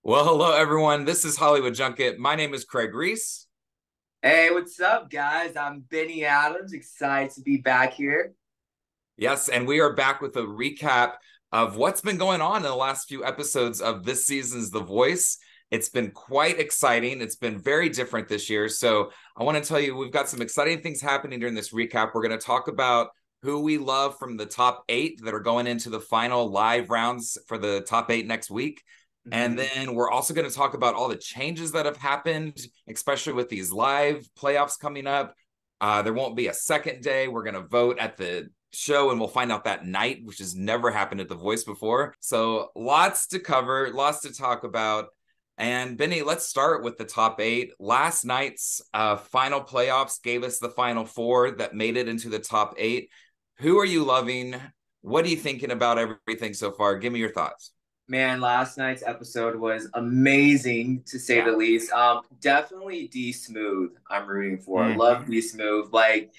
Well, hello everyone. This is Hollywood Junket. My name is Craig Ries. Hey, what's up, guys? I'm Benny Adams. Excited to be back here. Yes, and we are back with a recap of what's been going on in the last few episodes of this season's The Voice. It's been quite exciting. It's been very different this year. So I want to tell you, we've got some exciting things happening during this recap. We're going to talk about who we love from the top eight that are going into the final live rounds for the top eight next week. And Mhm. then we're also going to talk about all the changes that have happened, especially with these live playoffs coming up. There won't be a second day. We're going to vote at the show and we'll find out that night, which has never happened at The Voice before. So lots to cover, lots to talk about. And Benny, let's start with the top eight. Last night's final playoffs gave us the final four that made it into the top eight. Who are you loving? What are you thinking about everything so far? Give me your thoughts. Man, last night's episode was amazing to say Yeah. the least. Definitely D Smooth. I'm rooting for. Love Mm-hmm. D Smooth. Like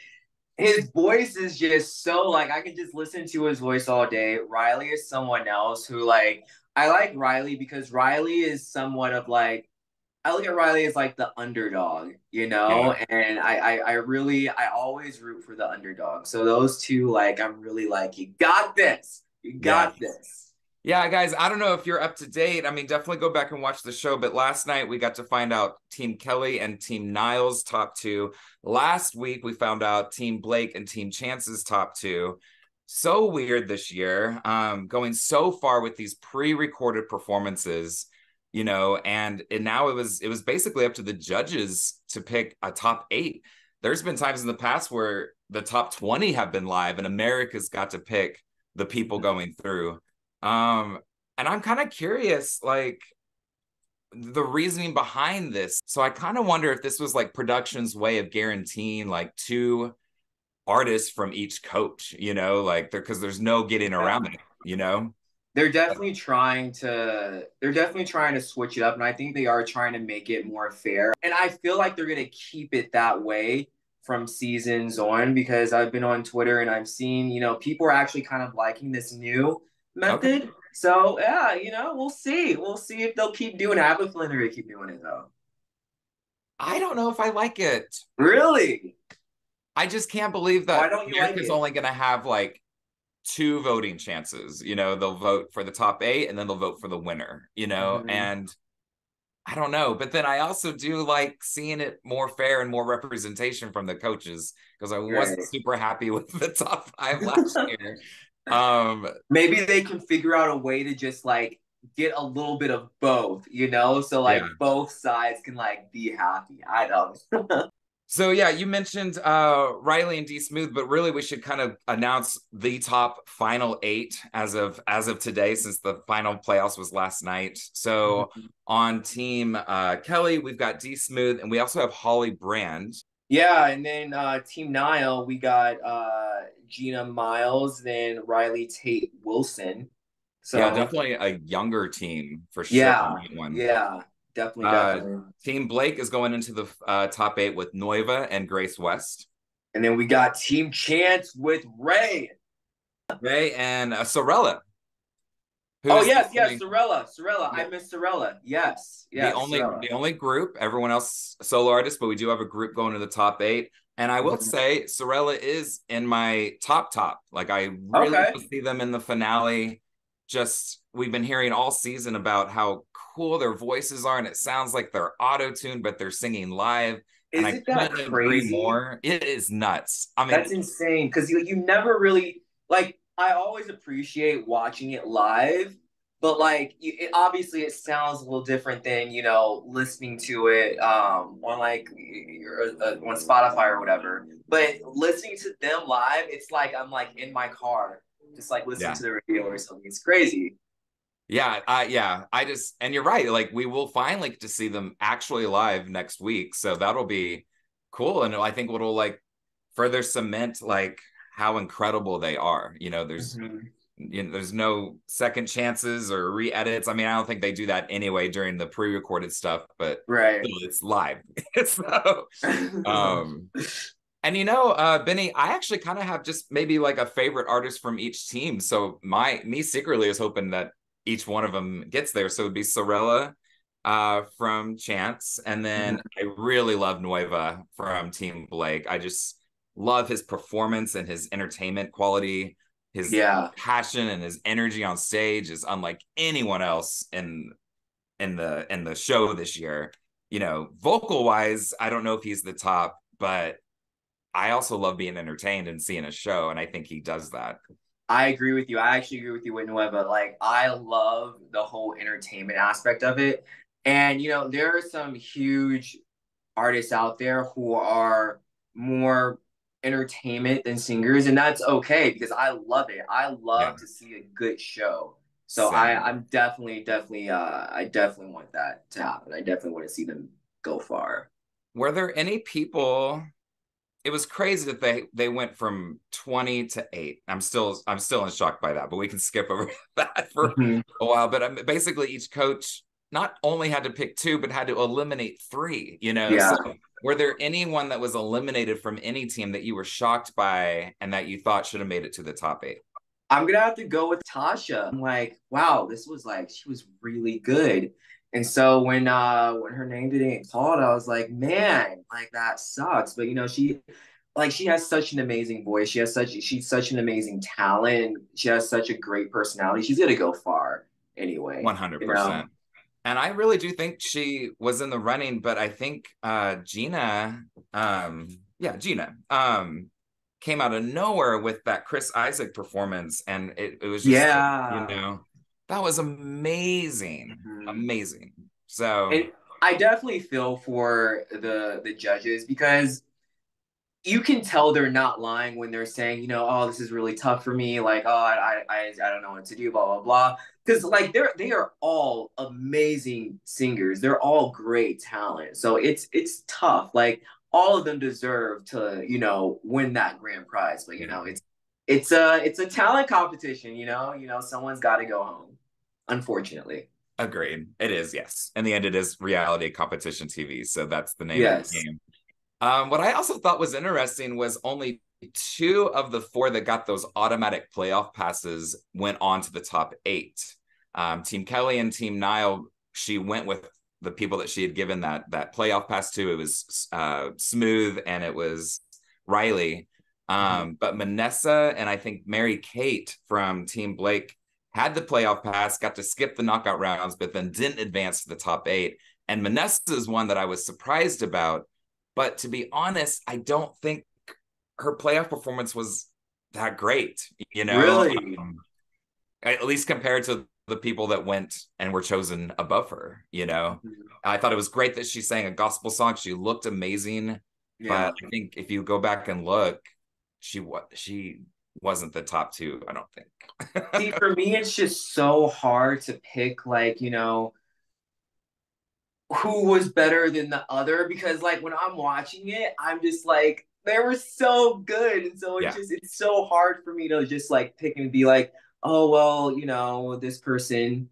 his voice is just so like I can just listen to his voice all day. Riley is someone else who like I like Riley because Riley is somewhat of like I look at Riley as like the underdog, Yeah. and I always root for the underdog. So those two, like, I'm really like, you got this, you Yeah. got this. Yeah, guys, I don't know if you're up to date. I mean, definitely go back and watch the show. But last night we got to find out Team Kelly and Team Niall's top two. Last week we found out Team Blake and Team Chance's top two. So weird this year, going so far with these pre-recorded performances, and now it was basically up to the judges to pick a top eight. There's been times in the past where the top 20 have been live and America's got to pick the people going through. Um, and I'm kind of curious, like the reasoning behind this. So I kind of wonder if this was like production's way of guaranteeing like two artists from each coach, like because there's no getting Yeah. around it. They're definitely trying to switch it up, and I think they are trying to make it more fair. And I feel like they're gonna keep it that way from seasons on because I've been on Twitter and I've seen, people are actually kind of liking this new Okay. method. So yeah, we'll see. We'll see if they'll keep doing it. I have a feeling they're gonna keep doing it though. I don't know if I like it. Really? I just can't believe Why that don't you like America's it? only going to have like two voting chances. They'll vote for the top eight and then they'll vote for the winner. Mhm. And I don't know. But then I also do like seeing it more fair and more representation from the coaches because I wasn't Right. super happy with the top five last year. Um, Maybe they can figure out a way to just like get a little bit of both, so yeah. like both sides can like be happy. I don't. So yeah, you mentioned Riley and D Smooth, but really we should kind of announce the top final eight as of today, since the final playoffs was last night. So on team Kelly, we've got D Smooth, and we also have Holly Brand. Yeah, and then Team Niall, we got Gina Miles, then Riley Tate Wilson. Yeah, So definitely a younger team for sure on yeah, that one. yeah, definitely, Uh, definitely. Team Blake is going into the top eight with Noiva and Grace West. And then we got Team Chance with Ray. Ray and Sorella, Oh who's yes, yes, going. Sorella, Sorella. I miss Sorella. Yes, the yes, only Sorella. the only group, everyone else solo artists, but we do have a group going to the top eight. And I will Mhm. say Sorella is in my top. Like I really Okay. want to see them in the finale. Just we've been hearing all season about how cool their voices are, and it sounds like they're auto-tuned, but they're singing live. And I Isn't that couldn't agree crazy? more. It is nuts. I mean, That's insane because you never really like. I always appreciate watching it live, but like obviously it sounds a little different than listening to it on like on Spotify or whatever. But listening to them live, it's like I'm like in my car, just like listening yeah. to the radio or something. It's crazy. Yeah. I just, and you're right. Like we will finally get to see them actually live next week. So that'll be cool. And I think it'll like further cement like how incredible they are. Mhm. There's no second chances or re-edits. I mean, I don't think they do that anyway during the pre-recorded stuff, but Right. still, it's live. So, um, and Benny, I actually kind of have just maybe like a favorite artist from each team. So me secretly is hoping that each one of them gets there. So it'd be Sorella, from Chance, and then Mhm. I really love Nueva from Team Blake. I just love his performance and his entertainment quality. His Yeah. passion and his energy on stage is unlike anyone else in the show this year. You know, vocal wise, I don't know if he's the top, but I also love being entertained and seeing a show, and I think he does that. I agree with you. I actually agree with you with Nueva. Like, I love the whole entertainment aspect of it. And, there are some huge artists out there who are more entertainment than singers, and that's okay because I love it. I Yeah, love to see a good show. So same. I'm definitely I definitely want that to happen. I definitely want to see them go far. Were there any people? It was crazy that they went from 20 to 8. I'm still in shock by that, but we can skip over that for Mhm. a while. But basically, each coach not only had to pick two, but had to eliminate three. You know, Yeah. so were there anyone that was eliminated from any team that you were shocked by and that you thought should have made it to the top 8? I'm gonna have to go with Tasha. I'm like, wow, this was like she was really good. And so when her name didn't get called, I was like, man, like that sucks. But she has such an amazing voice. She's such an amazing talent. She has such a great personality. She's gonna go far anyway, 100%. And I really do think she was in the running, but I think Gina came out of nowhere with that Chris Isaac performance. And it was just, Yeah. that was amazing. Mhm. Amazing. So, And I definitely feel for the judges because you can tell they're not lying when they're saying, oh, this is really tough for me. Like, oh, I don't know what to do, blah, blah, blah. Because like they are all amazing singers. They're all great talent. So it's tough. Like all of them deserve to, win that grand prize. But yeah, it's a talent competition, someone's gotta go home, unfortunately. agreed. It is, yes. In the end, it is reality competition TV. So that's the name of the Yes. game. What I also thought was interesting was only two of the four that got those automatic playoff passes went on to the top 8. Team Kelly and Team Niall, she went with the people that she had given that playoff pass to. It was Smooth and it was Riley. Mhm. But Manessa and I think Mary Kate from Team Blake had the playoff pass, got to skip the knockout rounds, but then didn't advance to the top 8. And Manessa is one that I was surprised about, but to be honest, I don't think her playoff performance was that great, you know, Really? at least compared to the people that went and were chosen above her, you know. Mhm. I thought it was great that she sang a gospel song. She looked amazing, but Yeah. I think if you go back and look, she wasn't the top 2, I don't See, think. for me, it's just so hard to pick, like, who was better than the other because, like, when I'm watching it, I'm just like, they were so good. And so Yeah, it's so hard for me to just like pick and be like, oh, well, this person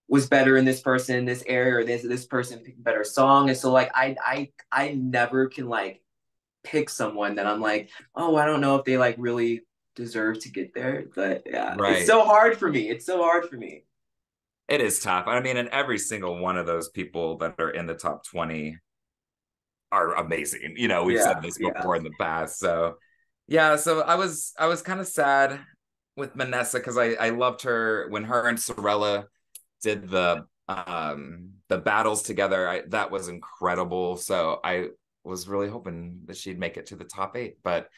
was better in this person in this area or this person picked a better song. And so, like, I never can like pick someone that I'm like, oh, I don't know if they like really deserve to get there. But yeah, it's right. so hard for me. It's so hard for me. It is tough. I mean, and every single one of those people that are in the top 20 are amazing. You know, we've said Yeah, this yeah. before in the past. So yeah, so I was kind of sad with Manessa because I loved her when her and Sorella did the battles together. That was incredible. So I was really hoping that she'd make it to the top 8. But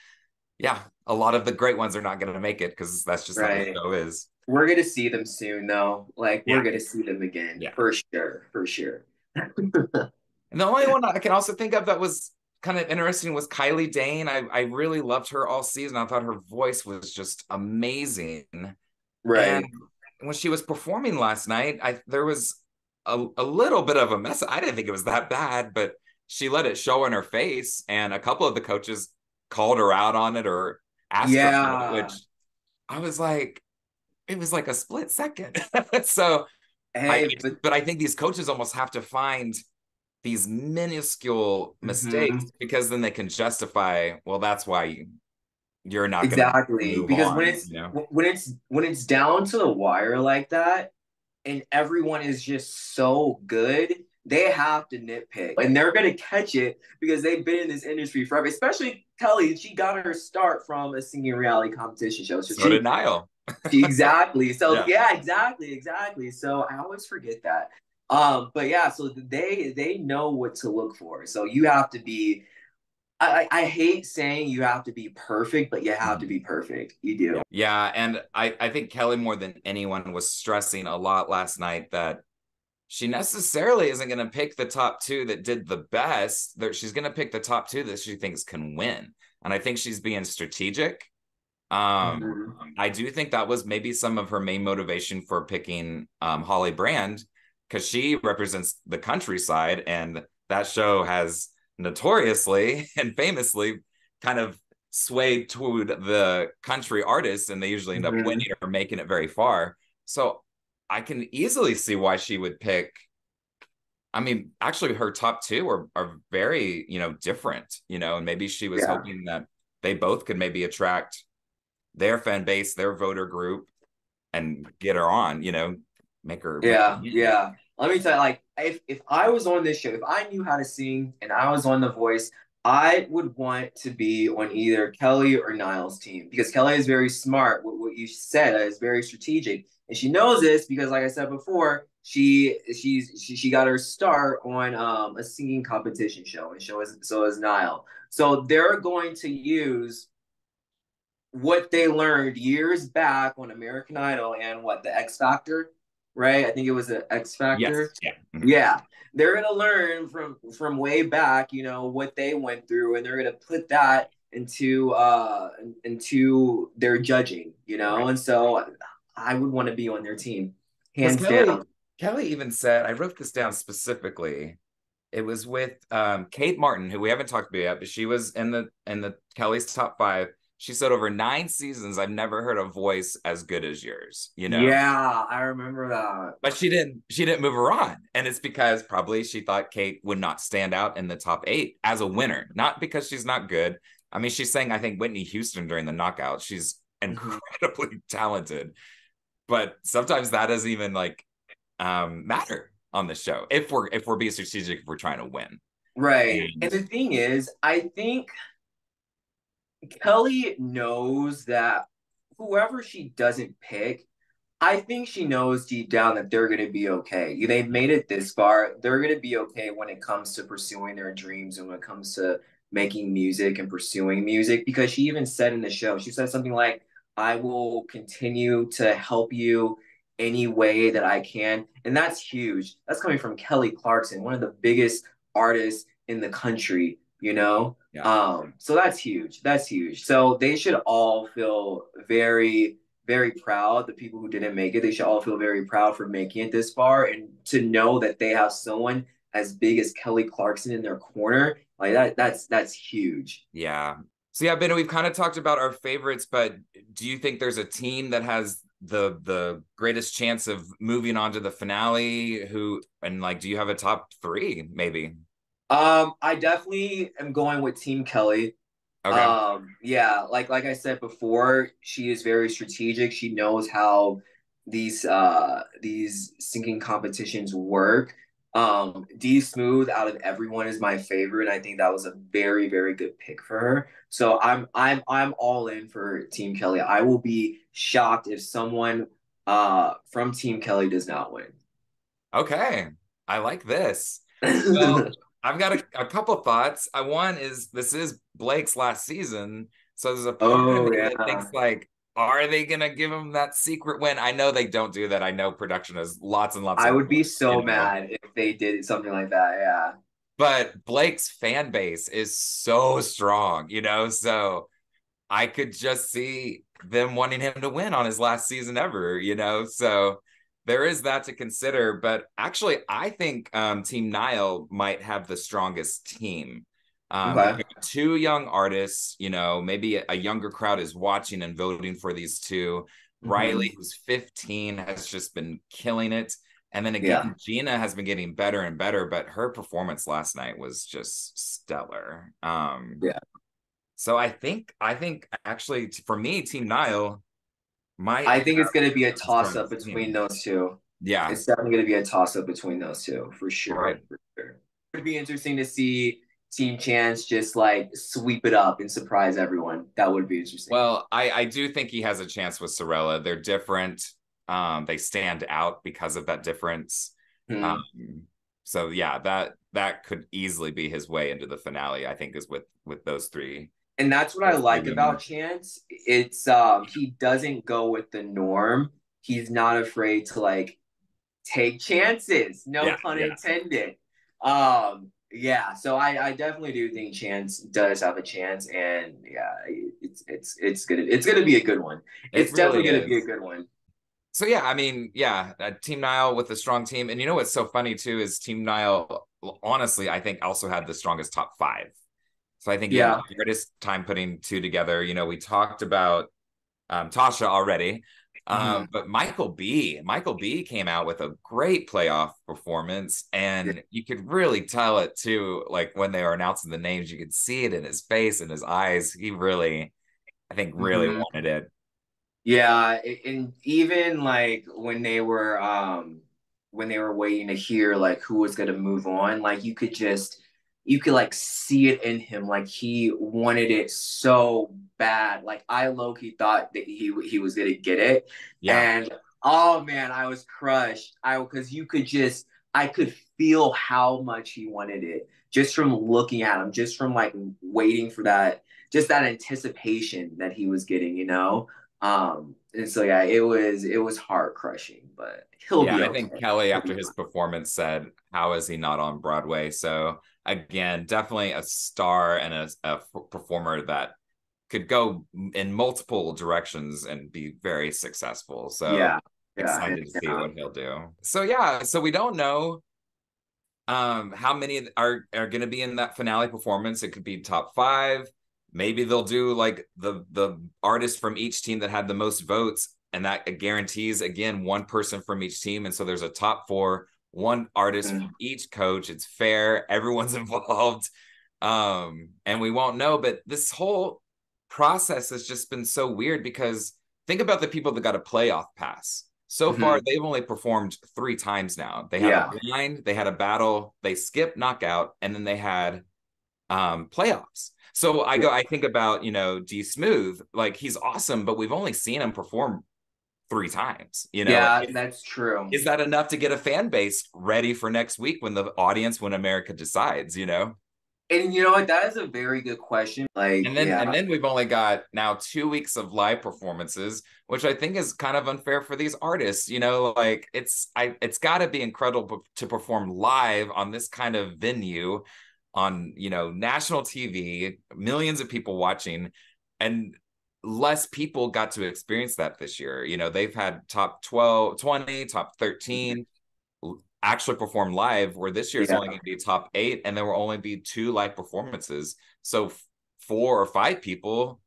yeah, a lot of the great ones are not going to make it because that's just how the Right. show is. We're gonna see them soon, though. Like we're Yeah, gonna see them again yeah. for sure, for sure. And the only one I can also think of that was kind of interesting was Kylie Dane. I really loved her all season. I thought her voice was just amazing. And Right. when she was performing last night, there was a little bit of a mess. I didn't think it was that bad, but she let it show in her face. And a couple of the coaches called her out on it or asked her about it, Yeah. which I was like, it was like a split second. So I, Hey, but but I think these coaches almost have to find these minuscule mistakes mhm. because then they can justify, well, that's why you're not going to Exactly. move Because when on, it's when it's when it's down to the wire like that, and everyone is just so good, they have to nitpick. And they're going to catch it because they've been in this industry forever. Especially Kelly, she got her start from a singing reality competition show. So So did Niall. exactly. So Yeah. yeah, exactly. So I always forget that. But yeah, so they know what to look for. So you have to be. I hate saying you have to be perfect, but you have to be perfect. You do. Yeah. And I think Kelly, more than anyone, was stressing a lot last night that she necessarily isn't going to pick the top two that did the best. She's going to pick the top two that she thinks can win. And I think she's being strategic. I do think that was maybe some of her main motivation for picking Holly Brand, because she represents the countryside, and that show has notoriously and famously kind of swayed toward the country artists, and they usually end up winning or making it very far. So I can easily see why she would pick. I mean, actually, her top two are very, different, and maybe she was hoping that they both could maybe attract their fan base, their voter group, and get her on, make her. Yeah. Let me tell you, like, if I was on this show, if I knew how to sing and I was on The Voice, I would want to be on either Kelly or Niall's team because Kelly is very smart. What you said is very strategic, and she knows this because, like I said before, she got her start on a singing competition show, and so is Niall. So they're going to use what they learned years back on American Idol and what the X Factor, right? I think it was the X Yes. Factor. Yeah. Yeah. They're gonna learn from way back, what they went through, and they're gonna put that into their judging, Right. and so I would want to be on their team, Because hands Kelly, down. Kelly even said, I wrote this down specifically. It was with Kate Martin, who we haven't talked about yet, but she was in the Kelly's top five. She said, over 9 seasons, I've never heard a voice as good as yours. Yeah, I remember that. But she didn't move her on. And it's because probably she thought Kate would not stand out in the top eight as a winner, not because she's not good. I mean, she's saying, I think, Whitney Houston during the knockout. She's incredibly talented. But sometimes that doesn't even matter on the show if we're being strategic, if we're trying to win. Right. And And the thing is, I think Kelly knows that whoever she doesn't pick, I think she knows deep down that they're going to be okay. They've made it this far. They're going to be okay when it comes to pursuing their dreams and when it comes to making music and pursuing music. Because she even said in the show, she said something like, I will continue to help you any way that I can. And that's huge. That's coming from Kelly Clarkson, one of the biggest artists in the country. yeah. So that's huge. That's huge. So they should all feel very, very proud. The people who didn't make it, they should all feel very proud for making it this far and to know that they have someone as big as Kelly Clarkson in their corner. Like that's huge. Yeah. So yeah, Ben, we've kind of talked about our favorites, but do you think there's a team that has the greatest chance of moving on to the finale? Do you have a top three, maybe? I definitely am going with Team Kelly. Okay. Yeah, like I said before, she is very strategic. She knows how these singing competitions work. D Smooth out of everyone is my favorite. I think that was a very, very good pick for her. So I'm all in for Team Kelly. I will be shocked if someone from Team Kelly does not win. Okay. I like this. Well, I've got a couple thoughts. One is, this is Blake's last season, so there's a part of Oh me that thinks, yeah. are they gonna give him that secret win? I know they don't do that. I know production has lots and lots I of, would be so mad if they did something like that. Yeah. but Blake's fan base is so strong. So I could just see them wanting him to win on his last season ever. So there is that to consider. But actually, I think Team Niall might have the strongest team. You've Okay. got two young artists, maybe a younger crowd is watching and voting for these two. Hmm. Riley, who's 15, has just been killing it. And then Yeah. again, Gina has been getting better and better, but her performance last night was just stellar. Yeah. So I think actually, for me, Team Niall might I have think it's going to be a the toss up strongest between team. those two. Yeah. It's definitely going to be a toss up between those two for sure. Right. For sure. It would be interesting to see Team Chance just like sweep it up and surprise everyone. That would be interesting. Well, I do think he has a chance with Sorella. They're different. They stand out because of that difference. Um, Hmm. so yeah, that could easily be his way into the finale. I think is with And that's what I those three like about women. Chance. It's he doesn't go with the norm. He's not afraid to like take chances. No Yeah, pun yeah, intended. Yeah, so I definitely do think Chance does have a chance, and yeah, it's gonna be a good one. it It's definitely really gonna be a is. good one. So yeah, I mean, yeah, Team Niall with a strong team, and you know what's so funny too is Team Niall. Honestly, I think also had the strongest top five. So I think again, Yeah. the hardest time putting two together. You know, we talked about Tasha already. Mhm. But Michael B came out with a great playoff performance, Yeah. and you could really tell it too. Like when they were announcing the names, you could see it in his face and his eyes. He really, I think, really Mhm. wanted it. Yeah, and even like when they were waiting to hear like who was gonna move on, like you could like see it in him, like he wanted it so bad. Like I low key thought that he was gonna get it, Yeah, and oh man, I was crushed. I because you could just I could feel how much he wanted it just from looking at him, just from like waiting for that, just that anticipation that he was getting, you know. And so yeah, it was heart crushing, but he'll yeah. be I okay. think Kelly, He'll be after his fine. performance, said, "How is he not on Broadway?" So again, definitely a star and a performer that could go in multiple directions and be very successful. So Yeah, yeah, excited to hands see down. what he'll do. So yeah, so we don't know how many are going to be in that finale performance. It could be top five. Maybe they'll do like the artist from each team that had the most votes, and that guarantees again one person from each team. And so there's a top four, one artist Mm. from each coach. It's fair. Everyone's involved. And we won't know. But this whole process has just been so weird because think about the people that got a playoff pass. So far, Mhm. they've only performed three times now. They had a Yeah, blind, they had a battle, they skipped knockout, and then they had playoffs. So yeah, I think about, D Smooth, like he's awesome, but we've only seen him perform three times. yeah, that's true. Is that enough to get a fan base ready for next week when America decides? And you know what? That is a very good question. Like, yeah, And then we've only got now 2 weeks of live performances, which I think is kind of unfair for these artists. Like it's got to be incredible to perform live on this kind of venue on, national TV, millions of people watching, and less people got to experience that this year. They've had top 12, 20, top 13 actually perform live, where this year is yeah, only going to be top eight, and there will only be two live performances. So four or five people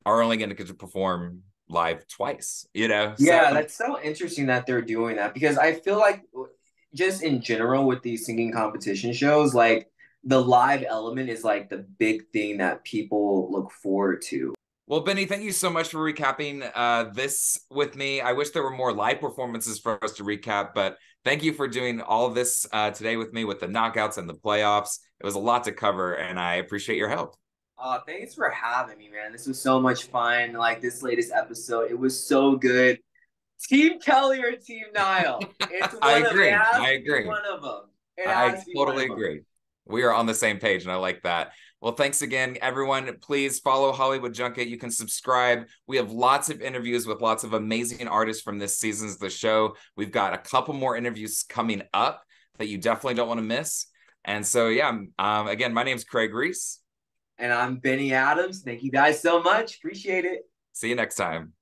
are only going to get to perform live twice. So yeah. That's so interesting that they're doing that because I feel like just in general with these singing competition shows, like the live element is like the big thing that people look forward to. well, Benny, thank you so much for recapping this with me. I wish there were more live performances for us to recap, but thank you for doing all of this today with me with the knockouts and the playoffs. It was a lot to cover, and I appreciate your help. Thanks for having me, man. This was so much fun. Like this latest episode, it was so good. Team Kelly or Team Niall? It's I one of it agree. has I to be agree. one of them. It I has to be one totally of them. agree. We are on the same page, and I like that. Well, thanks again, everyone. Please follow Hollywood Junket. You can subscribe. We have lots of interviews with lots of amazing artists from this season's the show. We've got a couple more interviews coming up that you definitely don't want to miss. And so, yeah, again, my name is Craig Ries. And I'm Benny Adams. Thank you guys so much. Appreciate it. See you next time.